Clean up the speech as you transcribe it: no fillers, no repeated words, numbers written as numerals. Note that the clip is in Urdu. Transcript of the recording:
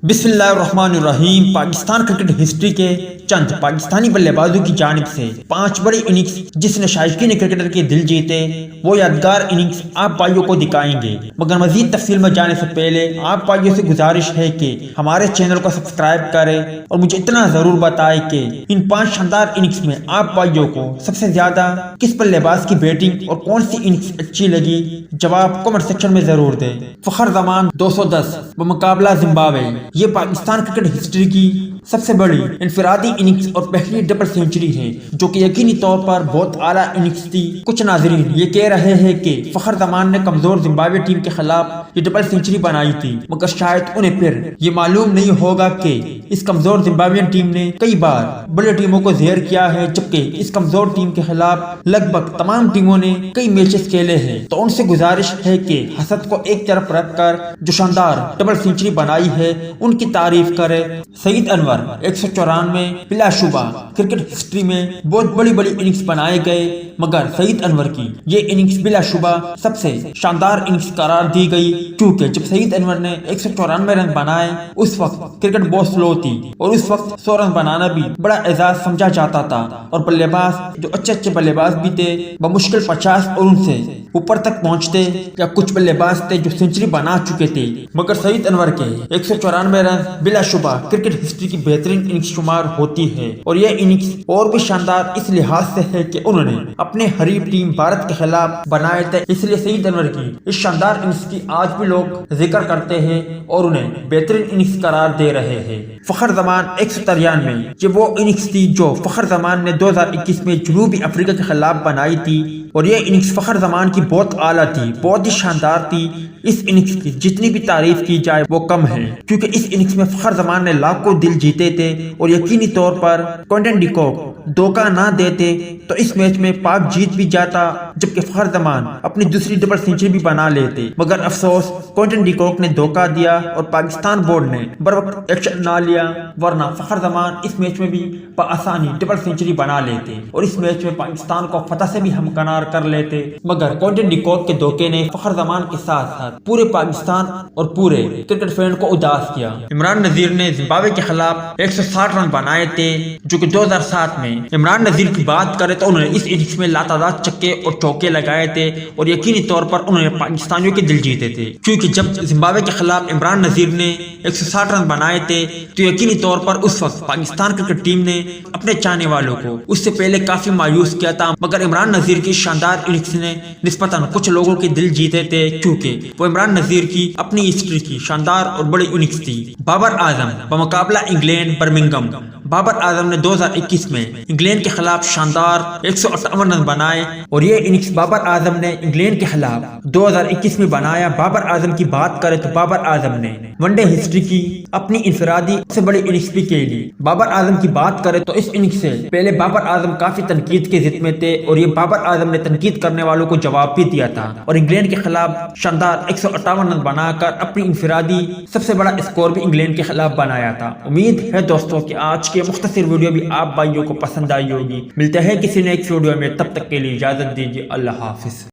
بسم اللہ الرحمن الرحیم۔ پاکستان کرکٹ ہسٹری کے چند پاکستانی بلے بازوں کی جانب سے 5 بڑی اننگز جس نے شائقین کرکٹر کے دل جیتے، وہ یادگار اننگز آپ بھائیوں کو دکھائیں گے۔ مگر مزید تفصیل میں جانے سے پہلے آپ بھائیوں سے گزارش ہے کہ ہمارے چینل کو سبسکرائب کریں اور مجھے اتنا ضرور بتائیں کہ ان 5 شاندار اننگز میں آپ بھائیوں کو سب سے زیادہ کس بلے باز کی بیٹنگ اور کون سی اننگز اچھی لگی۔ جواب کمنٹ سیکشن میں ضرور دیں۔ فخر زمان 210 بمقابلہ زمبابوے، یہ پاکستان کرکٹ ہسٹری کی سب سے بڑی انفرادی اننگز اور پہلی ڈبل سینچری ہے، جو کہ یقینی طور پر بہت اعلیٰ اننگز تھی۔ کچھ ناظرین یہ کہہ رہے ہیں کہ فخر زمان نے کمزور زمبابوے ٹیم کے خلاف یہ ڈبل سینچری بنائی تھی، مگر شاید انہیں پھر یہ معلوم نہیں ہوگا کہ اس کمزور زمبابوین ٹیم نے کئی بار بڑی ٹیموں کو زہر کیا ہے، جبکہ اس کمزور ٹیم کے خلاف لگ بھگ تمام ٹیموں نے کئی میچز کھیلے ہیں۔ تو ان سے گزارش ہے کہ حسد کو ایک طرف رکھ کر جو شاندار ڈبل سینچری بنائی ہے ان کی تعریف کرے۔ سعید انور 194 بلا شبہ کرکٹ ہسٹری میں بہت بڑی اننگز بنائے گئے، مگر سعید انور کی یہ اننگز بلا شبہ سب سے شاندار اننگز قرار دی گئی، کیونکہ جب سعید انور نے 194 رن بنائے اس وقت کرکٹ بہت سلو تھی اور اس وقت 100 رن بنانا بھی بڑا اعزاز سمجھا جاتا تھا، اور بلے باز جو اچھے بلے باز بھی تھے بمشکل 50 اور ان سے اوپر تک پہنچتے، یا کچھ بلے باز تھے جو سینچری بنا چکے تھے، مگر سعید انور کے 194 رن بلا شبہ کرکٹ ہسٹری کی بہترین اننگز شمار ہوتی ہے۔ اور یہ اننگز اور بھی شاندار اس لحاظ سے ہے کہ انہوں نے اپنے حریف ٹیم بھارت کے خلاف بنائے تھے، اس لیے سعید انور کی اس شاندار اننگز کی آج بھی لوگ ذکر کرتے ہیں اور انہیں بہترین اننگز قرار دے رہے ہیں۔ فخر زمان 193 یہ وہ اننگز تھی جو فخر زمان نے 2021 میں جنوبی افریقہ کے خلاف بنائی تھی، اور یہ اننگز فخر زمان کی بہت اعلیٰ تھی، بہت ہی شاندار تھی۔ اس اننگز کی جتنی بھی تعریف کی جائے وہ کم ہے، کیونکہ اس اننگز میں فخر زمان نے لاکھوں دل جیتے تھے، اور یقینی طور پر کوئنٹن ڈی کوک دھوکہ نہ دیتے تو اس میچ میں پاک جیت بھی جاتا، جبکہ فخر زمان اپنی دوسری ڈبل سینچری بھی بنا لیتے، مگر افسوس کوئنٹن ڈی کوک نے دھوکہ دیا اور پاکستان بورڈ نے بروقت ایکشن نہ لیا، ورنہ فخر زمان اس میچ میں بھی بآسانی ڈبل سینچری بنا لیتے اور اس میچ میں پاکستان کو فتح سے بھی ہمکنار کر لیتے، مگر کوئنٹن ڈی کوک کے دھوکے نے فخر زمان کے ساتھ ساتھ پورے پاکستان اور پورے کرکٹ فین کو اداس کیا۔ عمران نذیر نے زمبابوے کے خلاف 160 رن بنائے تھے، جو کہ 2007 میں عمران نذیر کی بات کرے تو انہوں نے اس اننگز میں لاتعداد چکے اور چوکے لگائے تھے، اور یقینی طور پر انہوں نے پاکستانیوں کے دل جیتے تھے، کیونکہ جب زمبابوے کے خلاف عمران نذیر نے 160 رن بنائے تھے تو یقینی طور پر اس وقت پاکستان کرکٹ ٹیم نے اپنے چاہنے والوں کو اس سے پہلے کافی مایوس کیا تھا، مگر عمران نذیر کی شاندار اننگز نے نسبتاً کچھ لوگوں کے دل جیتے تھے، کیونکہ وہ عمران نذیر کی اپنی ہسٹری کی شاندار اور بڑی اننگز تھی۔ بابر اعظم بمقابلہ انگلینڈ برمنگھم، بابر اعظم نے 2021 میں انگلینڈ کے خلاف شاندار 158 رن بنائے، اور یہ اننگز بابر اعظم نے انگلینڈ کے خلاف 2021 میں بنایا۔ بابر اعظم کی بات کرے تو بابر اعظم نے ون ڈے ہسٹری کی اپنی انفرادی سب سے بڑی اننگز بھی کھیلی۔ بابر اعظم کی بات کرے تو اس اننگز سے پہلے بابر اعظم کافی تنقید کے ضد میں تھے، اور یہ بابر اعظم نے تنقید کرنے والوں کو جواب بھی دیا تھا، اور انگلینڈ کے خلاف شاندار 158 رن بنا کر اپنی انفرادی سب سے بڑا اسکور بھی انگلینڈ کے خلاف بنایا تھا۔ امید ہے دوستوں کہ آج کے مختصر ویڈیو بھی آپ بھائیوں کو پسند آئی ہوگی۔ ملتے ہیں کسی نیکسٹ ویڈیو میں، تب تک کے لیے اجازت دیجیے، اللہ حافظ۔